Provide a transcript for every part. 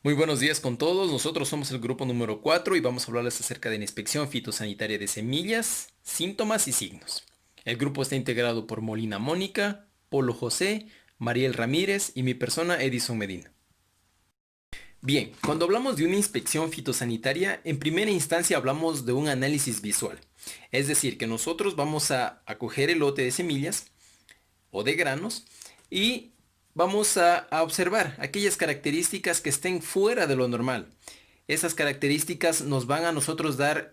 Muy buenos días con todos. Nosotros somos el grupo número 4 y vamos a hablarles acerca de la inspección fitosanitaria de semillas, síntomas y signos. El grupo está integrado por Molina Mónica, Polo José, Mariel Ramírez y mi persona Edison Medina. Bien, cuando hablamos de una inspección fitosanitaria, en primera instancia hablamos de un análisis visual. Es decir, que nosotros vamos a coger el lote de semillas o de granos y vamos a observar aquellas características que estén fuera de lo normal. Esas características nos van a nosotros dar,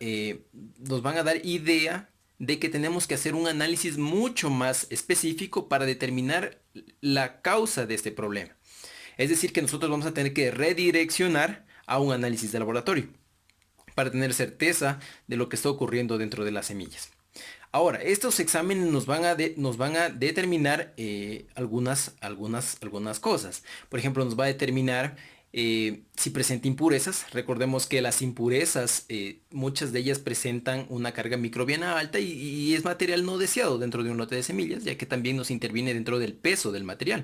nos van a dar idea de que tenemos que hacer un análisis mucho más específico para determinar la causa de este problema. Es decir, que nosotros vamos a tener que redireccionar a un análisis de laboratorio para tener certeza de lo que está ocurriendo dentro de las semillas. Ahora, estos exámenes nos van a determinar algunas cosas. Por ejemplo, nos va a determinar si presenta impurezas. Recordemos que las impurezas, muchas de ellas presentan una carga microbiana alta y es material no deseado dentro de un lote de semillas, ya que también nos interviene dentro del peso del material.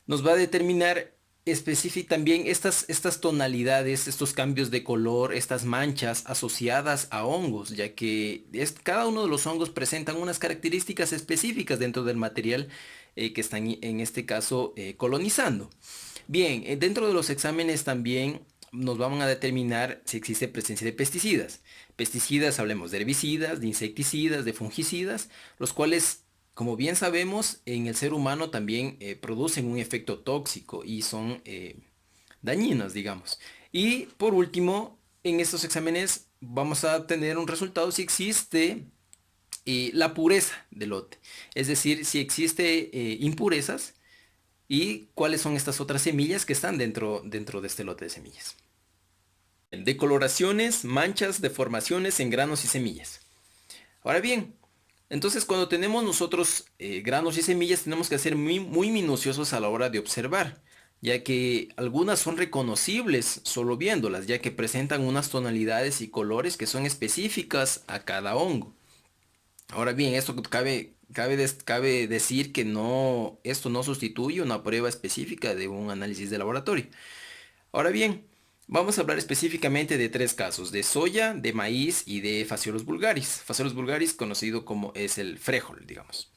Nos va a determinar específicamente también estas tonalidades, estos cambios de color, estas manchas asociadas a hongos, ya que cada uno de los hongos presentan unas características específicas dentro del material que están en este caso colonizando. Bien, dentro de los exámenes también nos van a determinar si existe presencia de pesticidas. Pesticidas, hablemos de herbicidas, de insecticidas, de fungicidas, los cuales, como bien sabemos, en el ser humano también producen un efecto tóxico y son dañinos, digamos. Y por último, en estos exámenes vamos a tener un resultado si existe la pureza del lote. Es decir, si existe impurezas y cuáles son estas otras semillas que están dentro de este lote de semillas. Decoloraciones, manchas, deformaciones en granos y semillas. Ahora bien, entonces cuando tenemos nosotros granos y semillas tenemos que ser muy minuciosos a la hora de observar, ya que algunas son reconocibles solo viéndolas, ya que presentan unas tonalidades y colores que son específicas a cada hongo. Ahora bien, esto cabe decir que esto no sustituye una prueba específica de un análisis de laboratorio. Ahora bien, vamos a hablar específicamente de tres casos, de soya, de maíz y de Phaseolus vulgaris. Phaseolus vulgaris conocido como es el frijol, digamos.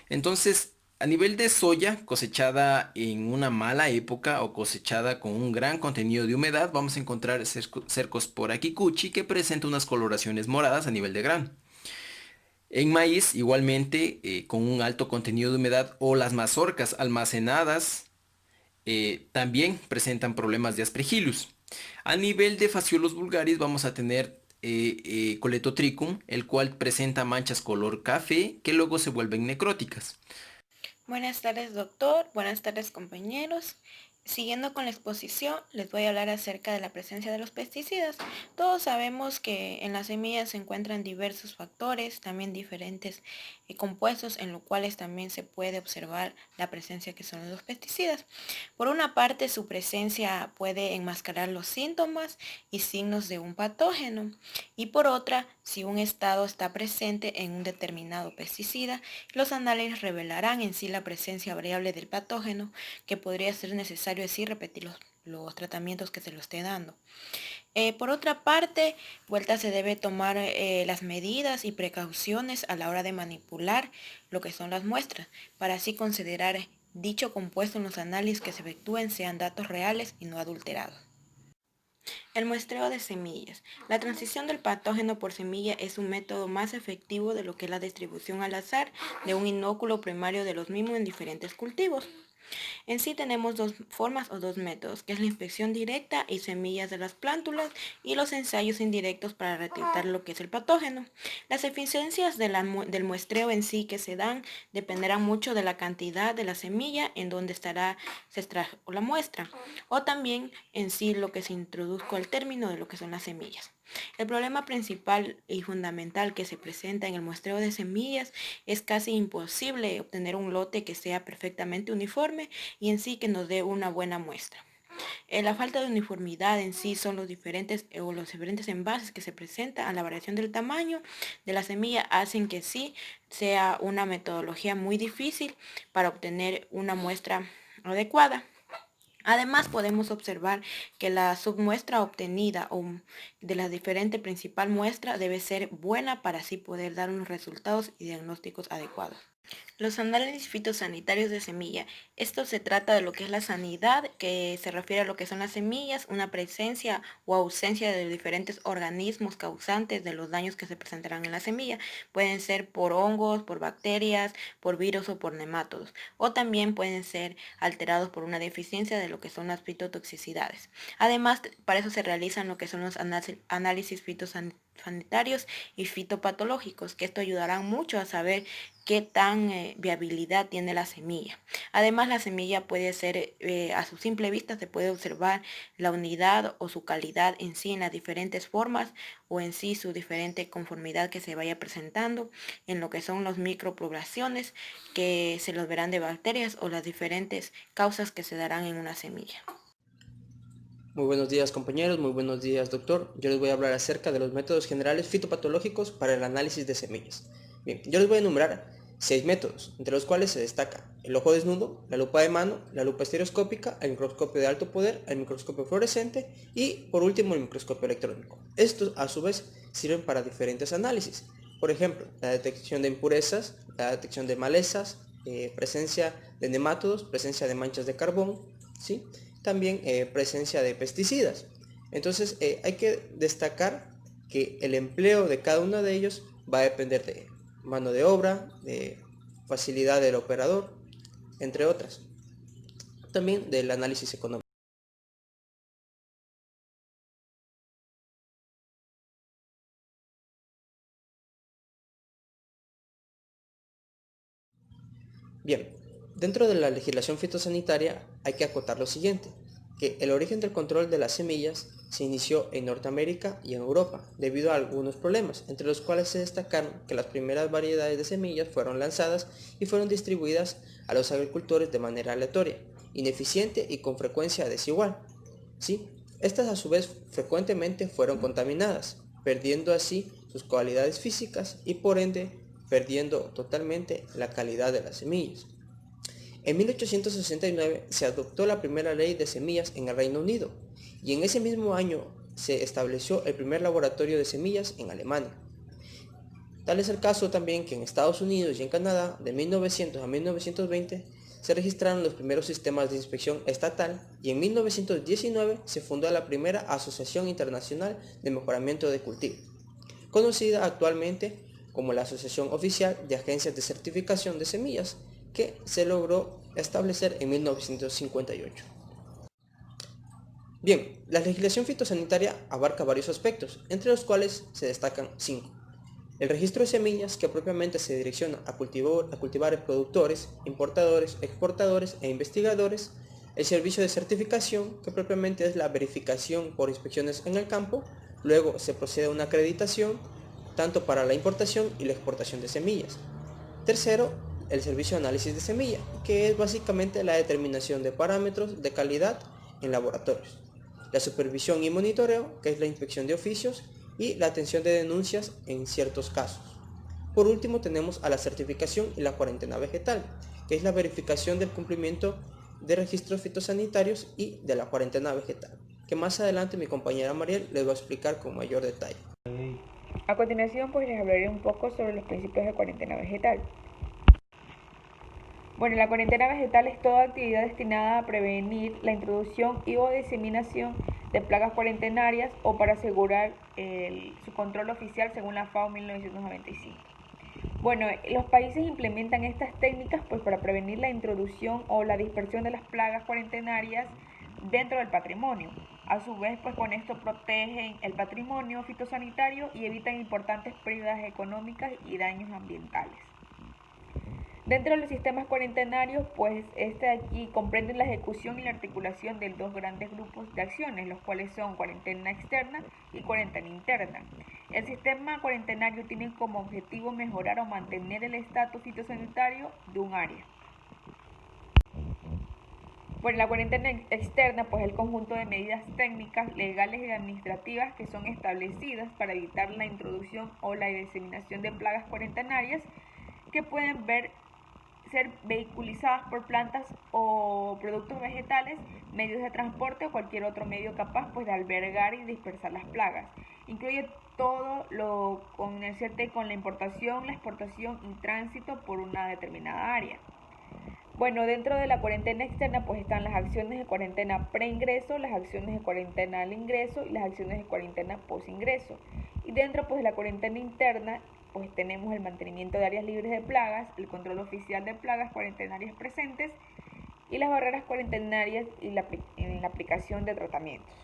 Entonces, a nivel de soya cosechada en una mala época o cosechada con un gran contenido de humedad, vamos a encontrar Cercospora kikuchi que presenta unas coloraciones moradas a nivel de grano. En maíz, igualmente, con un alto contenido de humedad o las mazorcas almacenadas también presentan problemas de aspergillus. A nivel de Phaseolus vulgaris vamos a tener Coletotrichum, el cual presenta manchas color café que luego se vuelven necróticas. Buenas tardes, doctor. Buenas tardes, compañeros. Siguiendo con la exposición, les voy a hablar acerca de la presencia de los pesticidas. Todos sabemos que en las semillas se encuentran diversos factores, también diferentes compuestos en los cuales también se puede observar la presencia que son los pesticidas. Por una parte, su presencia puede enmascarar los síntomas y signos de un patógeno. Y por otra, si un estado está presente en un determinado pesticida, los análisis revelarán en sí la presencia variable del patógeno, que podría ser necesario así repetir los tratamientos que se lo esté dando. Por otra parte, vuelta se debe tomar las medidas y precauciones a la hora de manipular lo que son las muestras, para así considerar dicho compuesto en los análisis que se efectúen sean datos reales y no adulterados. El muestreo de semillas. La transición del patógeno por semilla es un método más efectivo de lo que es la distribución al azar de un inóculo primario de los mismos en diferentes cultivos. En sí tenemos dos formas o dos métodos, que es la inspección directa y semillas de las plántulas y los ensayos indirectos para detectar lo que es el patógeno. Las eficiencias del muestreo en sí que se dan dependerán mucho de la cantidad de la semilla en donde se extrajo la muestra o también en sí lo que se introduzca al término de lo que son las semillas. El problema principal y fundamental que se presenta en el muestreo de semillas es casi imposible obtener un lote que sea perfectamente uniforme y en sí que nos dé una buena muestra. La falta de uniformidad en sí son los diferentes envases que se presentan a la variación del tamaño de la semilla hacen que sí sea una metodología muy difícil para obtener una muestra adecuada. Además, podemos observar que la submuestra obtenida de la diferente principal muestra debe ser buena para así poder dar unos resultados y diagnósticos adecuados. Los análisis fitosanitarios de semilla. Esto se trata de lo que es la sanidad, que se refiere a lo que son las semillas, una presencia o ausencia de diferentes organismos causantes de los daños que se presentarán en la semilla. Pueden ser por hongos, por bacterias, por virus o por nemátodos. O también pueden ser alterados por una deficiencia de lo que son las fitotoxicidades. Además, para eso se realizan lo que son los análisis fitosanitarios y fitopatológicos, que esto ayudará mucho a saber qué tan viabilidad tiene la semilla. Además, la semilla puede ser, a su simple vista, se puede observar la unidad o su calidad en sí en las diferentes formas o en sí su diferente conformidad que se vaya presentando en lo que son las micropoblaciones que se los verán de bacterias o las diferentes causas que se darán en una semilla. Muy buenos días compañeros, muy buenos días doctor. Yo les voy a hablar acerca de los métodos generales fitopatológicos para el análisis de semillas. Bien, yo les voy a enumerar 6 métodos, entre los cuales se destaca el ojo desnudo, la lupa de mano, la lupa estereoscópica, el microscopio de alto poder, el microscopio fluorescente y por último el microscopio electrónico. Estos a su vez sirven para diferentes análisis. Por ejemplo, la detección de impurezas, la detección de malezas, presencia de nemátodos, presencia de manchas de carbón, ¿sí? También presencia de pesticidas. Entonces hay que destacar que el empleo de cada uno de ellos va a depender de mano de obra, de facilidad del operador, entre otras. También del análisis económico. Bien, dentro de la legislación fitosanitaria hay que acotar lo siguiente, que el origen del control de las semillas se inició en Norteamérica y en Europa, debido a algunos problemas, entre los cuales se destacaron que las primeras variedades de semillas fueron lanzadas y fueron distribuidas a los agricultores de manera aleatoria, ineficiente y con frecuencia desigual. ¿Sí? Estas a su vez frecuentemente fueron contaminadas, perdiendo así sus cualidades físicas y por ende perdiendo totalmente la calidad de las semillas. En 1869 se adoptó la primera ley de semillas en el Reino Unido y en ese mismo año se estableció el primer laboratorio de semillas en Alemania. Tal es el caso también que en Estados Unidos y en Canadá, de 1900 a 1920, se registraron los primeros sistemas de inspección estatal y en 1919 se fundó la primera Asociación Internacional de Mejoramiento de Cultivo, conocida actualmente como la Asociación Oficial de Agencias de Certificación de Semillas, que se logró establecer en 1958. Bien, la legislación fitosanitaria abarca varios aspectos, entre los cuales se destacan 5. El registro de semillas, que propiamente se direcciona a cultivar productores, importadores, exportadores e investigadores. El servicio de certificación, que propiamente es la verificación por inspecciones en el campo. Luego se procede a una acreditación, tanto para la importación y la exportación de semillas. Tercero, el servicio de análisis de semilla, que es básicamente la determinación de parámetros de calidad en laboratorios. La supervisión y monitoreo, que es la inspección de oficios, y la atención de denuncias en ciertos casos. Por último tenemos a la certificación y la cuarentena vegetal, que es la verificación del cumplimiento de registros fitosanitarios y de la cuarentena vegetal, que más adelante mi compañera Mariel les va a explicar con mayor detalle. A continuación, pues les hablaré un poco sobre los principios de cuarentena vegetal. Bueno, la cuarentena vegetal es toda actividad destinada a prevenir la introducción y o diseminación de plagas cuarentenarias o para asegurar su control oficial según la FAO 1995. Bueno, los países implementan estas técnicas pues para prevenir la introducción o la dispersión de las plagas cuarentenarias dentro del patrimonio. A su vez, pues con esto protegen el patrimonio fitosanitario y evitan importantes pérdidas económicas y daños ambientales. Dentro de los sistemas cuarentenarios, pues este aquí comprende la ejecución y la articulación de dos grandes grupos de acciones, los cuales son cuarentena externa y cuarentena interna. El sistema cuarentenario tiene como objetivo mejorar o mantener el estatus fitosanitario de un área. Bueno, la cuarentena externa, pues el conjunto de medidas técnicas, legales y administrativas que son establecidas para evitar la introducción o la diseminación de plagas cuarentenarias que pueden verse ser vehiculizadas por plantas o productos vegetales, medios de transporte o cualquier otro medio capaz pues de albergar y dispersar las plagas. Incluye todo lo concerniente con la importación, la exportación y tránsito por una determinada área. Bueno, dentro de la cuarentena externa pues están las acciones de cuarentena pre-ingreso, las acciones de cuarentena al ingreso y las acciones de cuarentena post-ingreso. Y dentro pues de la cuarentena interna pues tenemos el mantenimiento de áreas libres de plagas, el control oficial de plagas cuarentenarias presentes y las barreras cuarentenarias y la aplicación de tratamientos.